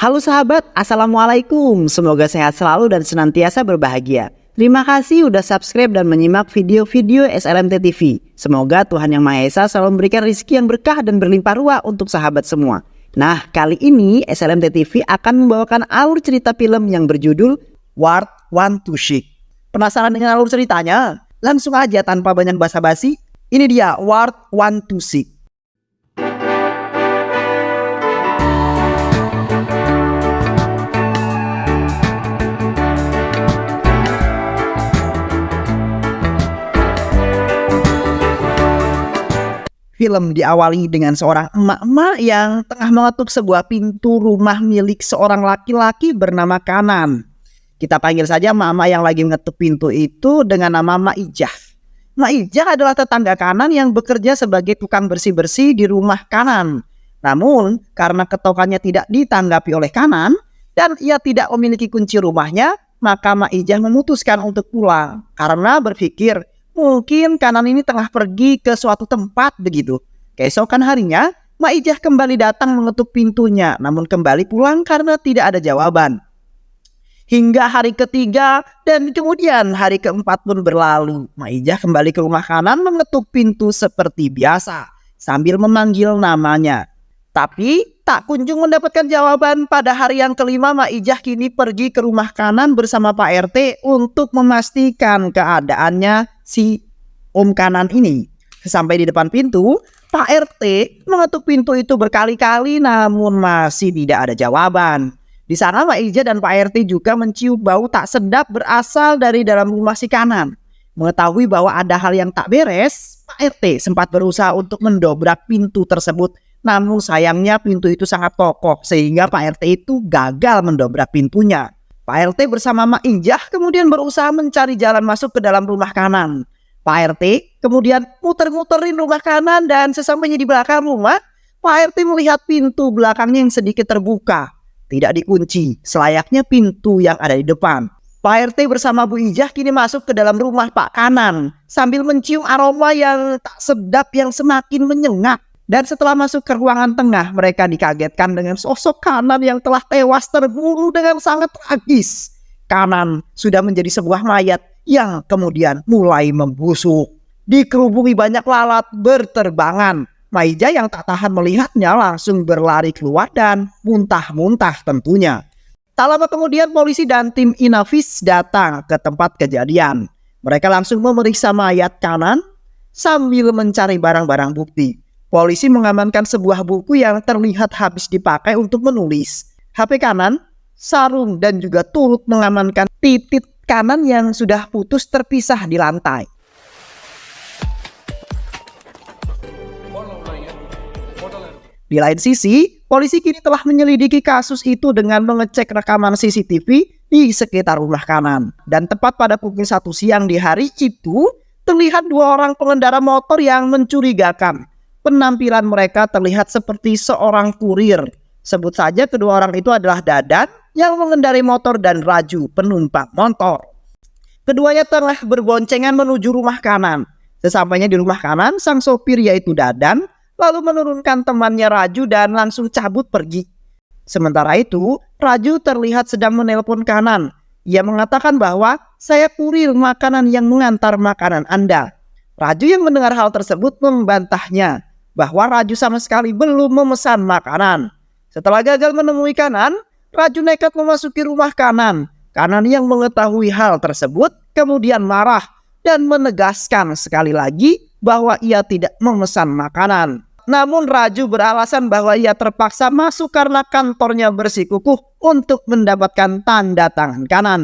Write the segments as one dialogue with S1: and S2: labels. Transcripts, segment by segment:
S1: Halo sahabat, Assalamualaikum. Semoga sehat selalu dan senantiasa berbahagia. Terima kasih udah subscribe dan menyimak video-video SLMT TV. Semoga Tuhan Yang Maha Esa selalu memberikan rezeki yang berkah dan berlimpah ruah untuk sahabat semua. Nah, kali ini SLMT TV akan membawakan alur cerita film yang berjudul World Want to Seek. Penasaran dengan alur ceritanya? Langsung aja tanpa banyak basa-basi. Ini dia World Want to Seek. Film diawali dengan seorang emak-emak yang tengah mengetuk sebuah pintu rumah milik seorang laki-laki bernama Kanan. Kita panggil saja emak-emak yang lagi mengetuk pintu itu dengan nama Mak Ijah. Mak Ijah adalah tetangga Kanan yang bekerja sebagai tukang bersih-bersih di rumah Kanan. Namun karena ketokannya tidak ditanggapi oleh Kanan dan ia tidak memiliki kunci rumahnya, maka Mak Ijah memutuskan untuk pulang karena berpikir mungkin Kanan ini tengah pergi ke suatu tempat begitu. Keesokan harinya, Mak Ijah kembali datang mengetuk pintunya, namun kembali pulang karena tidak ada jawaban. Hingga hari ketiga dan kemudian hari keempat pun berlalu. Mak Ijah kembali ke rumah Kanan mengetuk pintu seperti biasa sambil memanggil namanya. Tapi tak kunjung mendapatkan jawaban. Pada hari yang kelima, Mak Ijah kini pergi ke rumah Kanan bersama Pak RT untuk memastikan keadaannya si Om Kanan ini. Sampai di depan pintu, Pak RT mengetuk pintu itu berkali-kali namun masih tidak ada jawaban. Di sana Mak Ijah dan Pak RT juga mencium bau tak sedap berasal dari dalam rumah si Kanan. Mengetahui bahwa ada hal yang tak beres, Pak RT sempat berusaha untuk mendobrak pintu tersebut. Namun sayangnya pintu itu sangat kokoh sehingga Pak RT itu gagal mendobrak pintunya. Pak RT bersama Mak Ijah kemudian berusaha mencari jalan masuk ke dalam rumah Kanan. Pak RT kemudian muter-muterin rumah Kanan dan sesampainya di belakang rumah, Pak RT melihat pintu belakangnya yang sedikit terbuka. Tidak dikunci, selayaknya pintu yang ada di depan. Pak RT bersama Bu Ijah kini masuk ke dalam rumah Pak Kanan sambil mencium aroma yang tak sedap yang semakin menyengat. Dan setelah masuk ke ruangan tengah, mereka dikagetkan dengan sosok Kanan yang telah tewas terbunuh dengan sangat tragis. Kanan sudah menjadi sebuah mayat yang kemudian mulai membusuk. Dikerubungi banyak lalat berterbangan. Mak Ijah yang tak tahan melihatnya langsung berlari keluar dan muntah-muntah tentunya. Tak lama kemudian polisi dan tim Inavis datang ke tempat kejadian. Mereka langsung memeriksa mayat Kanan sambil mencari barang-barang bukti. Polisi mengamankan sebuah buku yang terlihat habis dipakai untuk menulis. HP Kanan, sarung dan juga turut mengamankan titik Kanan yang sudah putus terpisah di lantai. Di lain sisi, polisi kini telah menyelidiki kasus itu dengan mengecek rekaman CCTV di sekitar rumah Kanan. Dan tepat pada pukul 1 siang di hari itu, terlihat dua orang pengendara motor yang mencurigakan. Penampilan mereka terlihat seperti seorang kurir. Sebut saja kedua orang itu adalah Dadan yang mengendarai motor dan Raju penumpang motor. Keduanya tengah berboncengan menuju rumah Kanan. Sesampainya di rumah Kanan, sang sopir yaitu Dadan lalu menurunkan temannya Raju dan langsung cabut pergi. Sementara itu, Raju terlihat sedang menelpon Kanan. Ia mengatakan bahwa saya kurir makanan yang mengantar makanan Anda. Raju yang mendengar hal tersebut membantahnya bahwa Raju sama sekali belum memesan makanan. Setelah gagal menemui Kanan, Raju nekat memasuki rumah Kanan. Kanan yang mengetahui hal tersebut kemudian marah dan menegaskan sekali lagi bahwa ia tidak memesan makanan. Namun Raju beralasan bahwa ia terpaksa masuk karena kantornya bersikukuh untuk mendapatkan tanda tangan Kanan.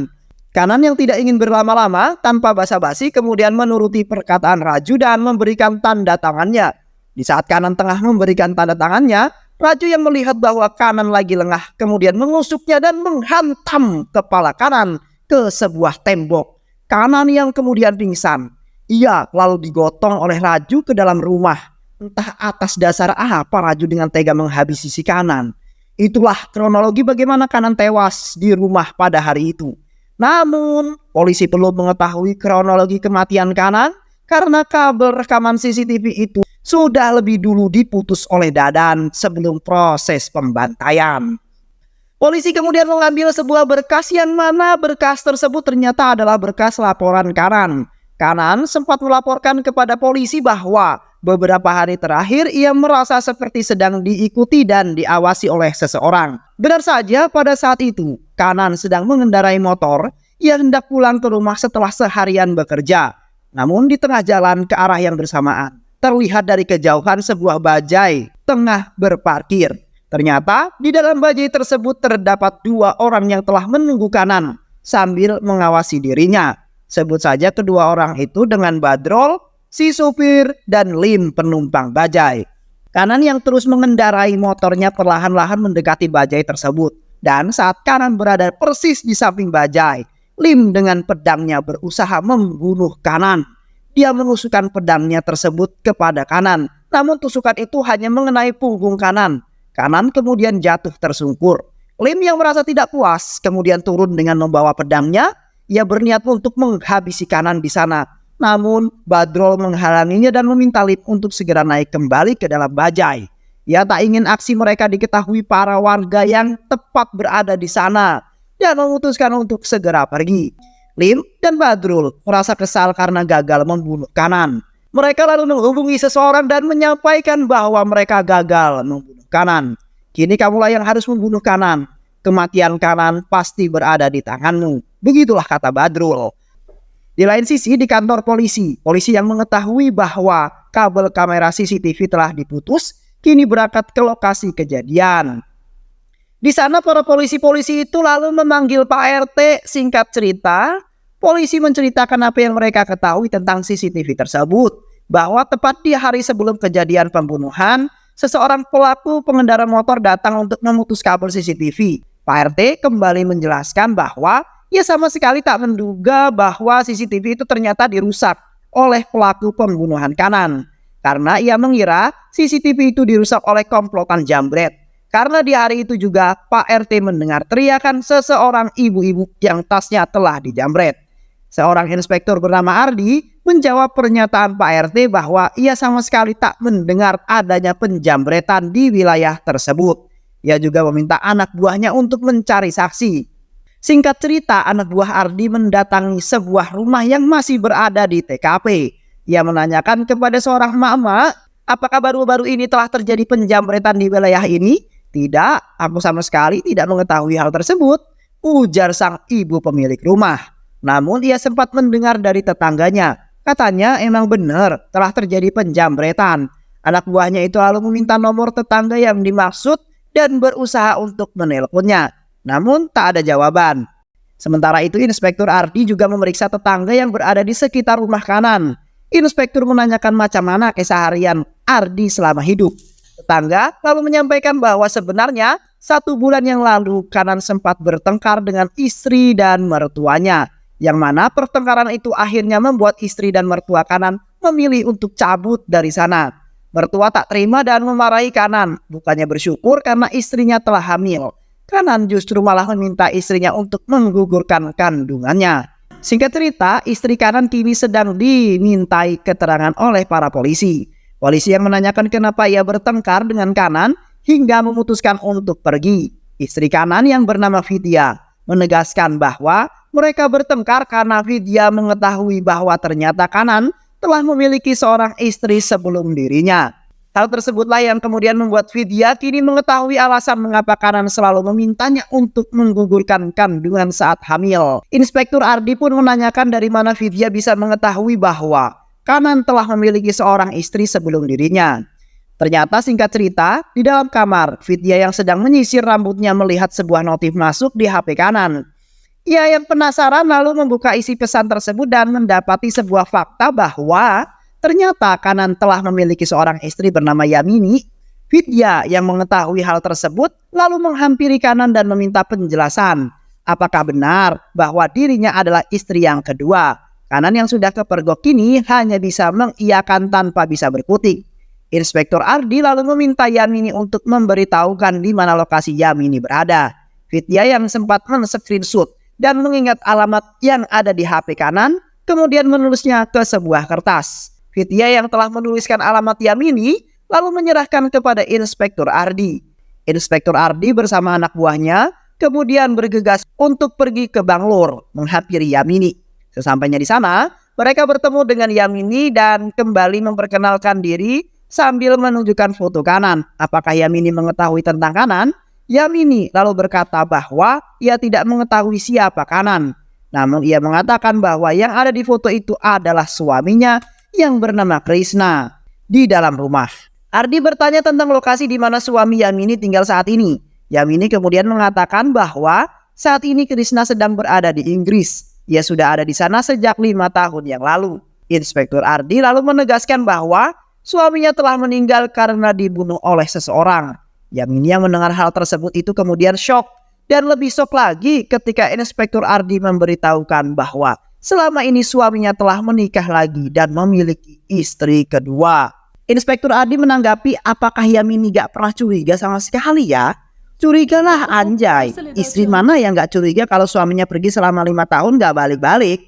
S1: Kanan yang tidak ingin berlama-lama tanpa basa-basi kemudian menuruti perkataan Raju dan memberikan tanda tangannya. Di saat Kanan tengah memberikan tanda tangannya, Raju yang melihat bahwa Kanan lagi lengah kemudian menusuknya dan menghantam kepala Kanan ke sebuah tembok. Kanan yang kemudian pingsan. Ia lalu digotong oleh Raju ke dalam rumah. Entah atas dasar apa Raju dengan tega menghabisi si Kanan. Itulah kronologi bagaimana Kanan tewas di rumah pada hari itu. Namun, polisi perlu mengetahui kronologi kematian Kanan karena kabel rekaman CCTV itu sudah lebih dulu diputus oleh Dadan sebelum proses pembantaian. Polisi kemudian mengambil sebuah berkas yang mana berkas tersebut ternyata adalah berkas laporan Kanan. Kanan sempat melaporkan kepada polisi bahwa beberapa hari terakhir ia merasa seperti sedang diikuti dan diawasi oleh seseorang. Benar saja pada saat itu Kanan sedang mengendarai motor. Ia hendak pulang ke rumah setelah seharian bekerja. Namun di tengah jalan ke arah yang bersamaan, terlihat dari kejauhan sebuah bajai tengah berparkir. Ternyata di dalam bajai tersebut terdapat 2 orang yang telah menunggu Kanan sambil mengawasi dirinya. Sebut saja kedua orang itu dengan Badrol, si supir, dan Lim penumpang bajai. Kanan yang terus mengendarai motornya perlahan-lahan mendekati bajai tersebut. Dan saat Kanan berada persis di samping bajai, Lim dengan pedangnya berusaha membunuh Kanan. Dia menusukkan pedangnya tersebut kepada Kanan. Namun tusukan itu hanya mengenai punggung Kanan. Kanan kemudian jatuh tersungkur. Lim yang merasa tidak puas kemudian turun dengan membawa pedangnya. Ia berniat untuk menghabisi Kanan di sana. Namun Badrol menghalanginya dan meminta Lim untuk segera naik kembali ke dalam bajai. Ia tak ingin aksi mereka diketahui para warga yang tepat berada di sana dan memutuskan untuk segera pergi. Lim dan Badrul merasa kesal karena gagal membunuh Kanan. Mereka lalu menghubungi seseorang dan menyampaikan bahwa mereka gagal membunuh Kanan. Kini kamulah yang harus membunuh Kanan. Kematian Kanan pasti berada di tanganmu. Begitulah kata Badrul. Di lain sisi di kantor polisi yang mengetahui bahwa kabel kamera CCTV telah diputus, kini berangkat ke lokasi kejadian. Di sana para polisi itu lalu memanggil Pak RT. Singkat cerita, polisi menceritakan apa yang mereka ketahui tentang CCTV tersebut. Bahwa tepat di hari sebelum kejadian pembunuhan, seseorang pelaku pengendara motor datang untuk memutus kabel CCTV. Pak RT kembali menjelaskan bahwa ia sama sekali tak menduga bahwa CCTV itu ternyata dirusak oleh pelaku pembunuhan Kanan. Karena ia mengira CCTV itu dirusak oleh komplotan jambret. Karena di hari itu juga Pak RT mendengar teriakan seseorang ibu-ibu yang tasnya telah dijambret. Seorang inspektur bernama Ardi menjawab pernyataan Pak RT bahwa ia sama sekali tak mendengar adanya penjambretan di wilayah tersebut. Ia juga meminta anak buahnya untuk mencari saksi. Singkat cerita, anak buah Ardi mendatangi sebuah rumah yang masih berada di TKP. Ia menanyakan kepada seorang emak-emak, apakah baru-baru ini telah terjadi penjambretan di wilayah ini? Tidak, aku sama sekali tidak mengetahui hal tersebut, ujar sang ibu pemilik rumah. Namun ia sempat mendengar dari tetangganya. Katanya emang benar telah terjadi penjambretan. Anak buahnya itu lalu meminta nomor tetangga yang dimaksud dan berusaha untuk menelponnya. Namun tak ada jawaban. Sementara itu Inspektur Ardi juga memeriksa tetangga yang berada di sekitar rumah Kanan. Inspektur menanyakan macam mana keseharian Ardi selama hidup. Tetangga lalu menyampaikan bahwa sebenarnya 1 bulan yang lalu Kanan sempat bertengkar dengan istri dan mertuanya. Yang mana pertengkaran itu akhirnya membuat istri dan mertua Kanan memilih untuk cabut dari sana. Mertua tak terima dan memarahi Kanan. Bukannya bersyukur karena istrinya telah hamil. Kanan justru malah meminta istrinya untuk menggugurkan kandungannya. Singkat cerita, istri Kanan kini sedang dimintai keterangan oleh para polisi. Polisi yang menanyakan kenapa ia bertengkar dengan Kanan hingga memutuskan untuk pergi. Istri Kanan yang bernama Vidya menegaskan bahwa mereka bertengkar karena Vidya mengetahui bahwa ternyata Kanan telah memiliki seorang istri sebelum dirinya. Hal tersebutlah yang kemudian membuat Vidya kini mengetahui alasan mengapa Kanan selalu memintanya untuk menggugurkan kandungan saat hamil. Inspektur Ardi pun menanyakan dari mana Vidya bisa mengetahui bahwa Kanan telah memiliki seorang istri sebelum dirinya. Ternyata singkat cerita, di dalam kamar, Vidya yang sedang menyisir rambutnya melihat sebuah notif masuk di HP Kanan. Ia yang penasaran lalu membuka isi pesan tersebut dan mendapati sebuah fakta bahwa ternyata Kanan telah memiliki seorang istri bernama Yamini. Vidya yang mengetahui hal tersebut lalu menghampiri Kanan dan meminta penjelasan. Apakah benar bahwa dirinya adalah istri yang kedua? Kanan yang sudah kepergok kini hanya bisa mengiyakan tanpa bisa berkutik. Inspektur Ardi lalu meminta Yamini untuk memberitahukan di mana lokasi Yamini berada. Vidya yang sempat men-screenshot dan mengingat alamat yang ada di HP Kanan, kemudian menulisnya ke sebuah kertas. Vidya yang telah menuliskan alamat Yamini lalu menyerahkan kepada Inspektur Ardi. Inspektur Ardi bersama anak buahnya kemudian bergegas untuk pergi ke Bangalore menghampiri Yamini. Sesampainya di sana, mereka bertemu dengan Yamini dan kembali memperkenalkan diri sambil menunjukkan foto kanan. Apakah Yamini mengetahui tentang kanan? Yamini lalu berkata bahwa ia tidak mengetahui siapa kanan. Namun ia mengatakan bahwa yang ada di foto itu adalah suaminya yang bernama Krishna di dalam rumah. Ardi bertanya tentang lokasi di mana suami Yamini tinggal saat ini. Yamini kemudian mengatakan bahwa saat ini Krishna sedang berada di Inggris. Ia sudah ada di sana sejak 5 tahun yang lalu. Inspektur Ardi lalu menegaskan bahwa suaminya telah meninggal karena dibunuh oleh seseorang. Yamini yang mendengar hal tersebut itu kemudian shock. Dan lebih shock lagi ketika Inspektur Ardi memberitahukan bahwa selama ini suaminya telah menikah lagi dan memiliki istri kedua. Inspektur Ardi menanggapi, apakah Yamini gak pernah curiga sama sekali ya? Curigalah anjay, istri mana yang gak curiga kalau suaminya pergi selama 5 tahun gak balik-balik.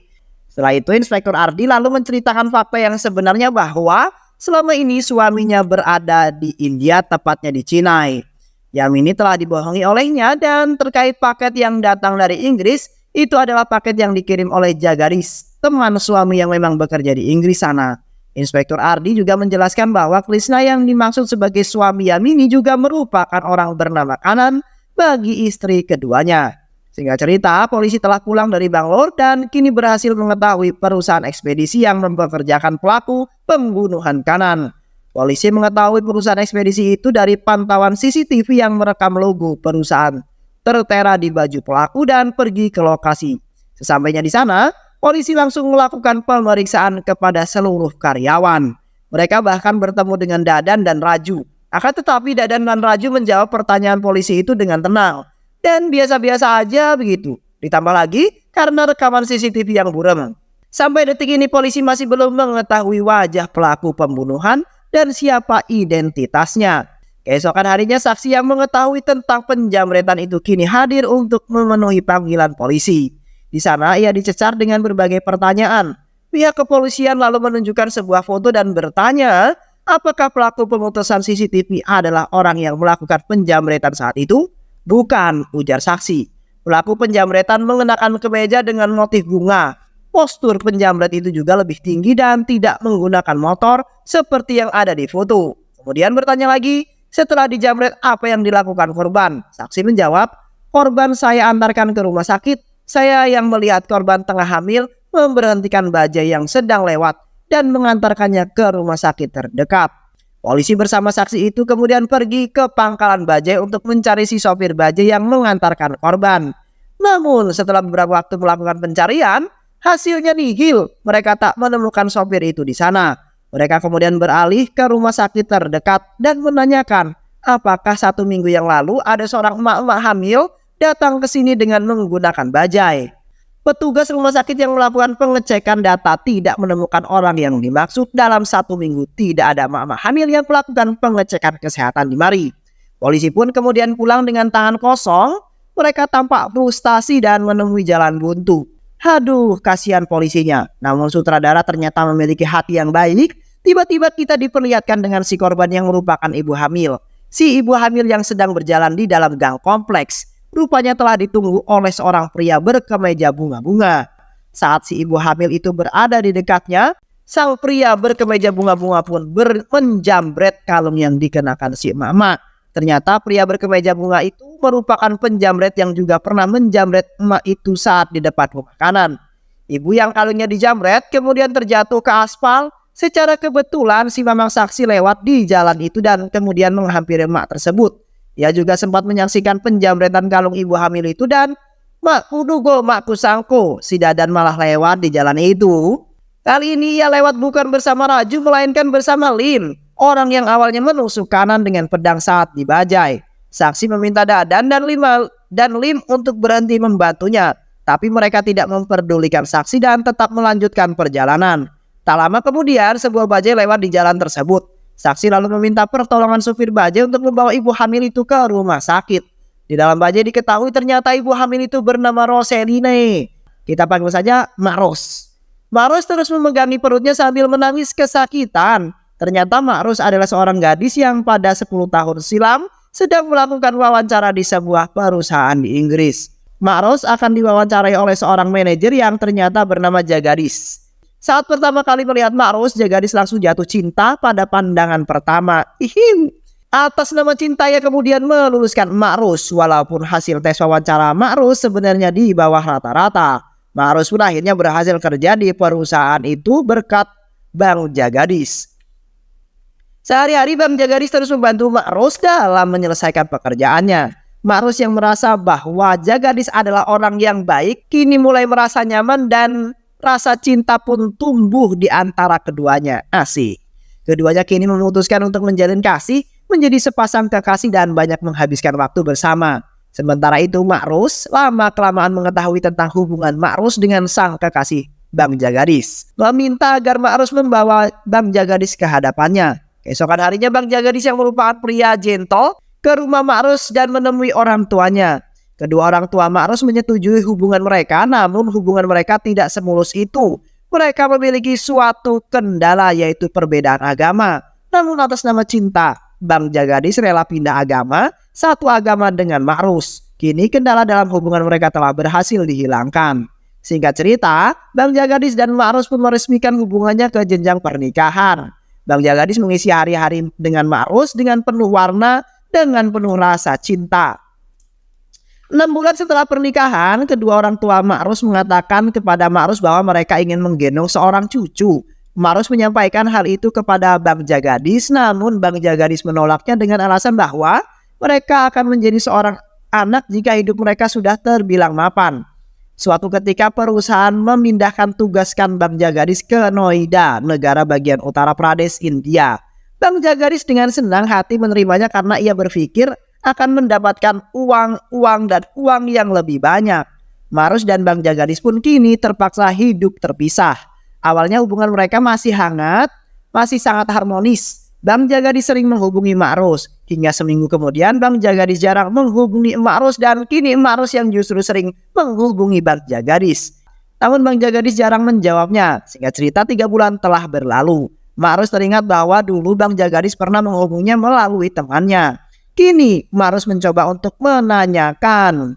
S1: Setelah itu Inspektur Ardi lalu menceritakan fakta yang sebenarnya bahwa selama ini suaminya berada di India, tepatnya di Chennai. Yamini telah dibohongi olehnya dan terkait paket yang datang dari Inggris, itu adalah paket yang dikirim oleh Jagaris, teman suami yang memang bekerja di Inggris sana. Inspektur Ardi juga menjelaskan bahwa Krishna yang dimaksud sebagai suami Yamini juga merupakan orang bernama Kanan bagi istri keduanya. Singkat cerita, polisi telah pulang dari Bangalore dan kini berhasil mengetahui perusahaan ekspedisi yang mempekerjakan pelaku pembunuhan Kanan. Polisi mengetahui perusahaan ekspedisi itu dari pantauan CCTV yang merekam logo perusahaan tertera di baju pelaku dan pergi ke lokasi. Sesampainya di sana, polisi langsung melakukan pemeriksaan kepada seluruh karyawan. Mereka bahkan bertemu dengan Dadan dan Raju. Akan tetapi Dadan dan Raju menjawab pertanyaan polisi itu dengan tenang dan biasa-biasa aja begitu. Ditambah lagi karena rekaman CCTV yang buram. Sampai detik ini polisi masih belum mengetahui wajah pelaku pembunuhan dan siapa identitasnya. Keesokan harinya saksi yang mengetahui tentang penjamretan itu kini hadir untuk memenuhi panggilan polisi. Di sana ia dicecar dengan berbagai pertanyaan. Pihak kepolisian lalu menunjukkan sebuah foto dan bertanya, apakah pelaku pemutusan CCTV adalah orang yang melakukan penjamretan saat itu? Bukan, ujar saksi. Pelaku penjamretan mengenakan kemeja dengan motif bunga. Postur penjamret itu juga lebih tinggi dan tidak menggunakan motor seperti yang ada di foto. Kemudian bertanya lagi, setelah dijamret apa yang dilakukan korban? Saksi menjawab, korban saya antarkan ke rumah sakit. Saya yang melihat korban tengah hamil memberhentikan bajai yang sedang lewat dan mengantarkannya ke rumah sakit terdekat. Polisi bersama saksi itu kemudian pergi ke pangkalan bajai untuk mencari si sopir bajai yang mengantarkan korban. Namun setelah beberapa waktu melakukan pencarian, hasilnya nihil. Mereka tak menemukan sopir itu di sana. Mereka kemudian beralih ke rumah sakit terdekat dan menanyakan, apakah 1 minggu yang lalu ada seorang emak-emak hamil datang ke sini dengan menggunakan bajai. Petugas rumah sakit yang melakukan pengecekan data tidak menemukan orang yang dimaksud. Dalam 1 minggu tidak ada emak-emak hamil yang melakukan pengecekan kesehatan di mari. Polisi pun kemudian pulang dengan tangan kosong. Mereka tampak frustasi dan menemui jalan buntu. Haduh, kasihan polisinya. Namun sutradara ternyata memiliki hati yang baik. Tiba-tiba kita diperlihatkan dengan si korban yang merupakan ibu hamil. Si ibu hamil yang sedang berjalan di dalam gang kompleks. Rupanya telah ditunggu oleh seorang pria berkemeja bunga-bunga. Saat si ibu hamil itu berada di dekatnya, sang pria berkemeja bunga-bunga pun menjamret kalung yang dikenakan si emak-emak. Ternyata pria berkemeja bunga itu merupakan penjamret yang juga pernah menjamret emak itu saat di depan rumah Kanan. Ibu yang kalungnya dijamret kemudian terjatuh ke aspal. Secara kebetulan si mamang saksi lewat di jalan itu dan kemudian menghampiri emak tersebut. Ia juga sempat menyaksikan penjamretan kalung ibu hamil itu dan makku dugo makku sangko, si Dadan malah lewat di jalan itu. Kali ini ia lewat bukan bersama Raju melainkan bersama Lim, orang yang awalnya menusuk Kanan dengan pedang saat dibajai. Saksi meminta Dadan dan Lim untuk berhenti membantunya, tapi mereka tidak memperdulikan saksi dan tetap melanjutkan perjalanan. Tak lama kemudian sebuah bajai lewat di jalan tersebut. Saksi lalu meminta pertolongan supir bajai untuk membawa ibu hamil itu ke rumah sakit. Di dalam bajai diketahui ternyata ibu hamil itu bernama Roseline. Kita panggil saja Mak Ros. Mak Ros terus memegangi perutnya sambil menangis kesakitan. Ternyata Mak Ros adalah seorang gadis yang pada 10 tahun silam sedang melakukan wawancara di sebuah perusahaan di Inggris. Ma'rus akan diwawancarai oleh seorang manajer yang ternyata bernama Jagadis. Saat pertama kali melihat Ma'rus, Jagadis langsung jatuh cinta pada pandangan pertama. Atas nama cinta ia kemudian meluluskan Ma'rus, walaupun hasil tes wawancara Ma'rus sebenarnya di bawah rata-rata. Ma'rus pun akhirnya berhasil kerja di perusahaan itu berkat Bang Jagadis. Sehari-hari Bang Jagadis terus membantu Ma'rus dalam menyelesaikan pekerjaannya. Ma'rus yang merasa bahwa Jagadis adalah orang yang baik kini mulai merasa nyaman dan rasa cinta pun tumbuh di antara keduanya. Asik. Keduanya kini memutuskan untuk menjalin kasih, menjadi sepasang kekasih dan banyak menghabiskan waktu bersama. Sementara itu Ma'rus lama-kelamaan mengetahui tentang hubungan Ma'rus dengan sang kekasih Bang Jagadis, meminta agar Ma'rus membawa Bang Jagadis ke hadapannya. Keesokan harinya Bang Jagadis yang merupakan pria gentle ke rumah Ma'rus dan menemui orang tuanya. Kedua orang tua Ma'rus menyetujui hubungan mereka, namun hubungan mereka tidak semulus itu. Mereka memiliki suatu kendala, yaitu perbedaan agama. Namun atas nama cinta, Bang Jagadis rela pindah agama, satu agama dengan Ma'rus. Kini kendala dalam hubungan mereka telah berhasil dihilangkan. Singkat cerita, Bang Jagadis dan Ma'rus pun meresmikan hubungannya ke jenjang pernikahan. Bang Jagadis mengisi hari-hari dengan Ma'rus dengan penuh warna, dengan penuh rasa cinta. 6 bulan setelah pernikahan, kedua orang tua Ma'rus mengatakan kepada Ma'rus bahwa mereka ingin menggendong seorang cucu. Ma'rus menyampaikan hal itu kepada Bang Jagadis, namun Bang Jagadis menolaknya dengan alasan bahwa mereka akan menjadi seorang anak jika hidup mereka sudah terbilang mapan. Suatu ketika perusahaan memindahkan tugaskan Bang Jagadis ke Noida, negara bagian utara Pradesh, India. Bang Jagadis dengan senang hati menerimanya karena ia berpikir akan mendapatkan uang dan uang yang lebih banyak. Ma'rus dan Bang Jagadis pun kini terpaksa hidup terpisah. Awalnya hubungan mereka masih hangat, masih sangat harmonis. Bang Jagadis sering menghubungi Ma'rus. Hingga seminggu kemudian Bang Jagadis jarang menghubungi Ma'rus dan kini Ma'rus yang justru sering menghubungi Bang Jagadis. Namun Bang Jagadis jarang menjawabnya. Singkat cerita 3 bulan telah berlalu. Ma'rus teringat bahwa dulu Bang Jagadis pernah menghubunginya melalui temannya. Kini Ma'rus mencoba untuk menanyakan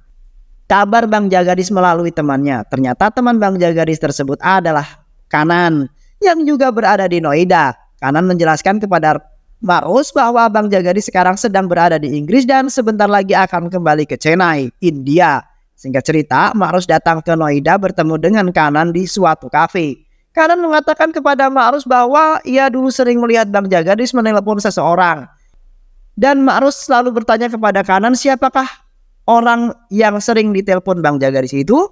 S1: kabar Bang Jagadis melalui temannya. Ternyata teman Bang Jagadis tersebut adalah Kanan yang juga berada di Noida. Kanan menjelaskan kepada Ma'rus bahwa Bang Jagadis sekarang sedang berada di Inggris dan sebentar lagi akan kembali ke Chennai, India. Singkat cerita, Ma'rus datang ke Noida bertemu dengan Kanan di suatu kafe. Kanan mengatakan kepada Ma'rus bahwa ia dulu sering melihat Bang Jagadis menelepon seseorang. Dan Ma'rus selalu bertanya kepada Kanan siapakah orang yang sering ditelepon Bang Jagadis itu.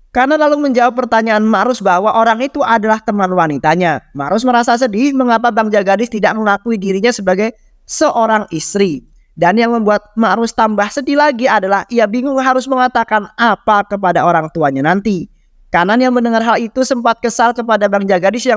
S1: Kanan lalu menjawab pertanyaan Ma'rus bahwa orang itu adalah teman wanitanya. Ma'rus merasa sedih mengapa Bang Jagadis tidak mengakui dirinya sebagai seorang istri. Dan yang membuat Ma'rus tambah sedih lagi adalah ia bingung harus mengatakan apa kepada orang tuanya nanti. Kanan yang mendengar hal itu sempat kesal kepada Bang Jagadis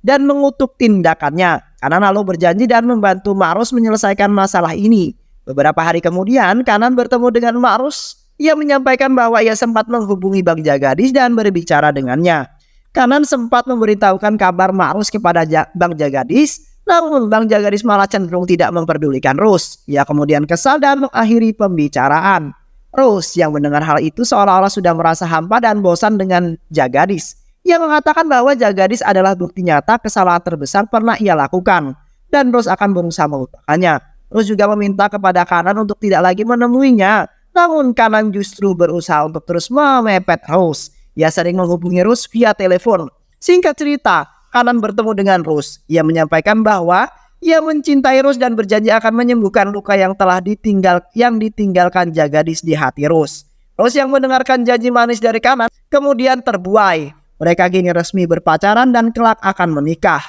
S1: dan mengutuk tindakannya. Kanan lalu berjanji dan membantu Ma'rus menyelesaikan masalah ini. Beberapa hari kemudian Kanan bertemu dengan Ma'rus. Ia menyampaikan bahwa ia sempat menghubungi Bang Jagadis dan berbicara dengannya. Kanan sempat memberitahukan kabar Ma'rus kepada Bang Jagadis. Namun Bang Jagadis malah cenderung tidak memperdulikan Rus. Ia kemudian kesal dan mengakhiri pembicaraan. Rus yang mendengar hal itu seolah-olah sudah merasa hampa dan bosan dengan Jagadis. Ia mengatakan bahwa Jagadis adalah bukti nyata kesalahan terbesar pernah ia lakukan. Dan Rus akan berusaha melupakannya. Rus juga meminta kepada Kanan untuk tidak lagi menemuinya. Namun Kanan justru berusaha untuk terus memepet Rus. Ia sering menghubungi Rus via telepon. Singkat cerita, Kanan bertemu dengan Rus. Ia menyampaikan bahwa ia mencintai Rus dan berjanji akan menyembuhkan luka yang telah ditinggalkan Jagadis di hati Rus. Rus yang mendengarkan janji manis dari Kanan kemudian terbuai. Mereka kini resmi berpacaran dan kelak akan menikah.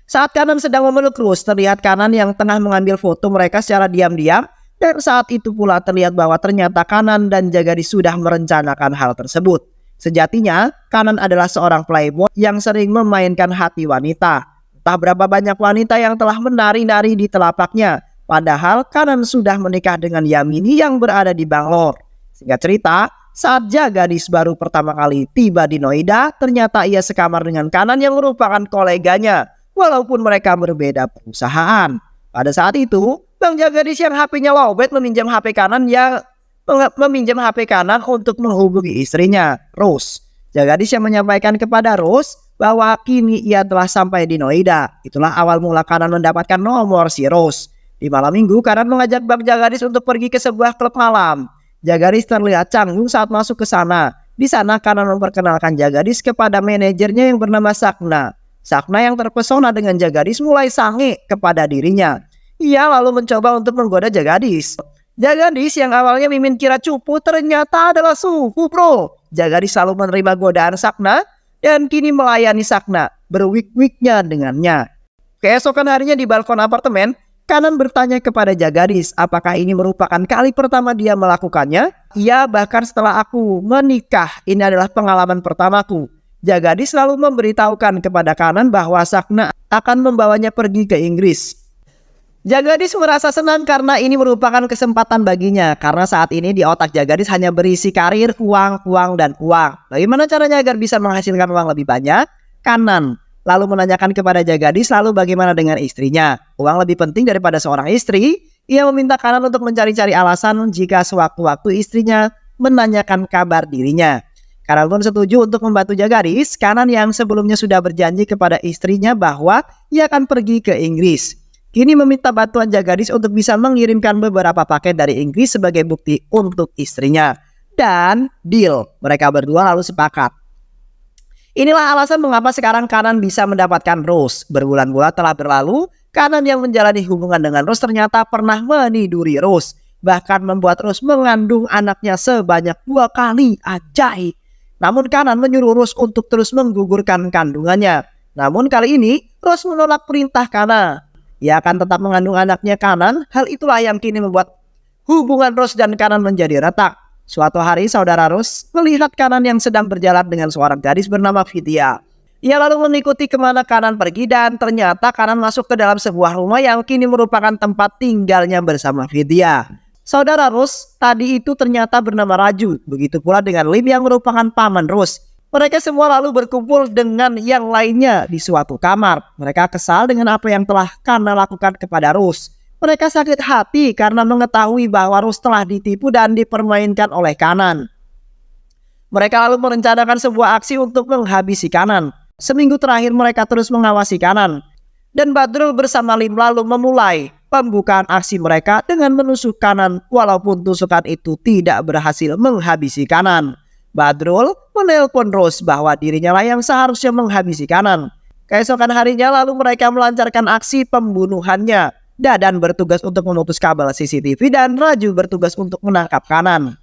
S1: Saat Kanan sedang memeluk Rus, terlihat Kanan yang tengah mengambil foto mereka secara diam-diam. Dan saat itu pula terlihat bahwa ternyata Kanan dan Jagadis sudah merencanakan hal tersebut. Sejatinya, Kanan adalah seorang playboy yang sering memainkan hati wanita. Entah berapa banyak wanita yang telah menari-nari di telapaknya. Padahal Kanan sudah menikah dengan Yamini yang berada di Bangalore. Singkat cerita, saat Jagadis baru pertama kali tiba di Noida, ternyata ia sekamar dengan Kanan yang merupakan koleganya. Walaupun mereka berbeda perusahaan. Pada saat itu, Bang Jagadis yang HP-nya lowbat meminjam HP kanan untuk menghubungi istrinya, Rose. Jagadis yang menyampaikan kepada Rose bahwa kini ia telah sampai di Noida. Itulah awal mula Kanan mendapatkan nomor si Rose. Di malam minggu, Kanan mengajak Bang Jagadis untuk pergi ke sebuah klub malam. Jagadis terlihat canggung saat masuk ke sana. Di sana Kanan memperkenalkan Jagadis kepada manajernya yang bernama Sakna. Sakna yang terpesona dengan Jagadis mulai sange kepada dirinya. Ia lalu mencoba untuk menggoda Jagadis. Jagadis yang awalnya Mimin kira cupu ternyata adalah suhu, bro. Jagadis selalu menerima godaan Sakna dan kini melayani Sakna, berwik-wiknya dengannya. Keesokan harinya di balkon apartemen, Kanan bertanya kepada Jagadis apakah ini merupakan kali pertama dia melakukannya. Ia bahkan setelah aku menikah, ini adalah pengalaman pertamaku. Jagadis selalu memberitahukan kepada Kanan bahwa Sakna akan membawanya pergi ke Inggris. Jagadis merasa senang karena ini merupakan kesempatan baginya. Karena saat ini di otak Jagadis hanya berisi karir, uang, dan uang. Bagaimana caranya agar bisa menghasilkan uang lebih banyak? Kanan lalu menanyakan kepada Jagadis lalu bagaimana dengan istrinya. Uang lebih penting daripada seorang istri. Ia meminta Kanan untuk mencari-cari alasan jika sewaktu-waktu istrinya menanyakan kabar dirinya. Kanan pun setuju untuk membantu Jagadis. Kanan yang sebelumnya sudah berjanji kepada istrinya bahwa ia akan pergi ke Inggris. Kini meminta bantuan Jagadis untuk bisa mengirimkan beberapa paket dari Inggris sebagai bukti untuk istrinya. Dan deal, mereka berdua lalu sepakat. Inilah alasan mengapa sekarang Kanan bisa mendapatkan Rose. Berbulan-bulan telah berlalu, Kanan yang menjalani hubungan dengan Rose ternyata pernah meniduri Rose. Bahkan membuat Rose mengandung anaknya sebanyak 2 kali, ajaib. Namun Kanan menyuruh Rose untuk terus menggugurkan kandungannya. Namun kali ini Rose menolak perintah Kanan. Ia akan tetap mengandung anaknya Kanan. Hal itulah yang kini membuat hubungan Rose dan Kanan menjadi retak. Suatu hari saudara Rose melihat Kanan yang sedang berjalan dengan seorang gadis bernama Vidya. Ia lalu mengikuti kemana Kanan pergi dan ternyata Kanan masuk ke dalam sebuah rumah yang kini merupakan tempat tinggalnya bersama Vidya. Saudara Rose tadi itu ternyata bernama Raju. Begitu pula dengan Lim yang merupakan paman Rose. Mereka semua lalu berkumpul dengan yang lainnya di suatu kamar. Mereka kesal dengan apa yang telah Kanan lakukan kepada Rose. Mereka sakit hati karena mengetahui bahwa Rose telah ditipu dan dipermainkan oleh Kanan. Mereka lalu merencanakan sebuah aksi untuk menghabisi Kanan. Seminggu terakhir mereka terus mengawasi Kanan. Dan Badrul bersama Lim lalu memulai pembukaan aksi mereka dengan menusuk Kanan walaupun tusukan itu tidak berhasil menghabisi Kanan. Badrul menelpon Rose bahwa dirinya lah yang seharusnya menghabisi Kanan. Keesokan harinya lalu mereka melancarkan aksi pembunuhannya. Dadan bertugas untuk memutus kabel CCTV dan Raju bertugas untuk menangkap Kanan.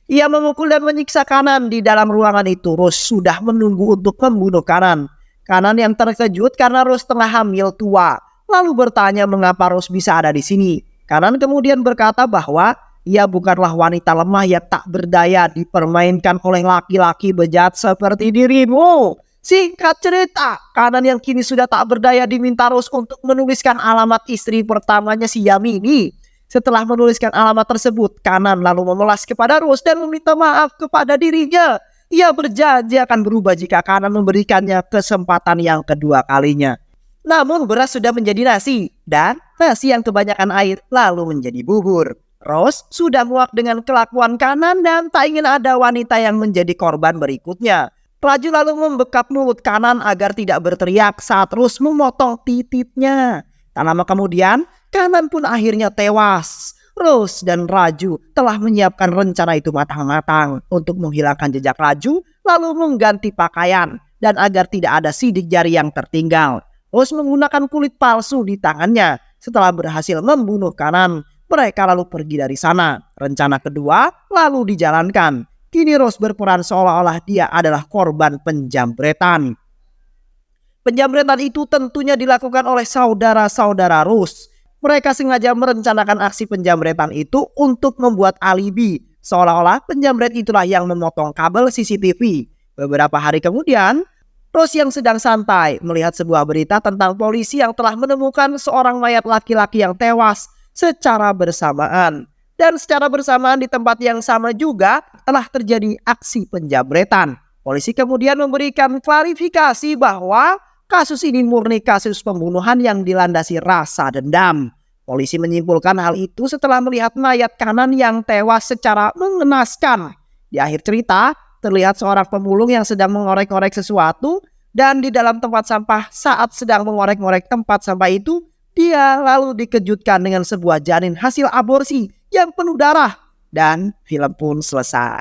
S1: Ia memukul dan menyiksa Kanan di dalam ruangan itu. Rose sudah menunggu untuk membunuh Kanan. Kanan yang terkejut karena Rose tengah hamil tua. Lalu bertanya mengapa Rose bisa ada di sini. Kanan kemudian berkata bahwa ia bukanlah wanita lemah yang tak berdaya dipermainkan oleh laki-laki bejat seperti dirimu. Singkat cerita, Kanan yang kini sudah tak berdaya diminta Rose untuk menuliskan alamat istri pertamanya si Yamini. Setelah menuliskan alamat tersebut, Kanan lalu memelas kepada Rose dan meminta maaf kepada dirinya. Ia berjanji akan berubah jika Kanan memberikannya kesempatan yang kedua kalinya. Namun beras sudah menjadi nasi dan nasi yang kebanyakan air lalu menjadi bubur. Rose sudah muak dengan kelakuan Kanan dan tak ingin ada wanita yang menjadi korban berikutnya. Raju lalu membekap mulut Kanan agar tidak berteriak saat Rose memotong titiknya. Tak lama kemudian, Kanan pun akhirnya tewas. Rose dan Raju telah menyiapkan rencana itu matang-matang untuk menghilangkan jejak Raju lalu mengganti pakaian dan agar tidak ada sidik jari yang tertinggal. Rose menggunakan kulit palsu di tangannya. Setelah berhasil membunuh Kanan, mereka lalu pergi dari sana. Rencana kedua lalu dijalankan. Kini Rose berperan seolah-olah dia adalah korban penjambretan. Penjambretan itu tentunya dilakukan oleh saudara-saudara Rose. Mereka sengaja merencanakan aksi penjambretan itu untuk membuat alibi. Seolah-olah penjambret itulah yang memotong kabel CCTV. Beberapa hari kemudian, Rose yang sedang santai melihat sebuah berita tentang polisi yang telah menemukan seorang mayat laki-laki yang tewas secara bersamaan. Dan secara bersamaan di tempat yang sama juga telah terjadi aksi penjambretan. Polisi kemudian memberikan klarifikasi bahwa kasus ini murni kasus pembunuhan yang dilandasi rasa dendam. Polisi menyimpulkan hal itu setelah melihat mayat kanan yang tewas secara mengenaskan. Di akhir cerita, terlihat seorang pemulung yang sedang mengorek-ngorek sesuatu, dan di dalam tempat sampah saat sedang mengorek-ngorek tempat sampah itu, dia lalu dikejutkan dengan sebuah janin hasil aborsi yang penuh darah. Dan film pun selesai.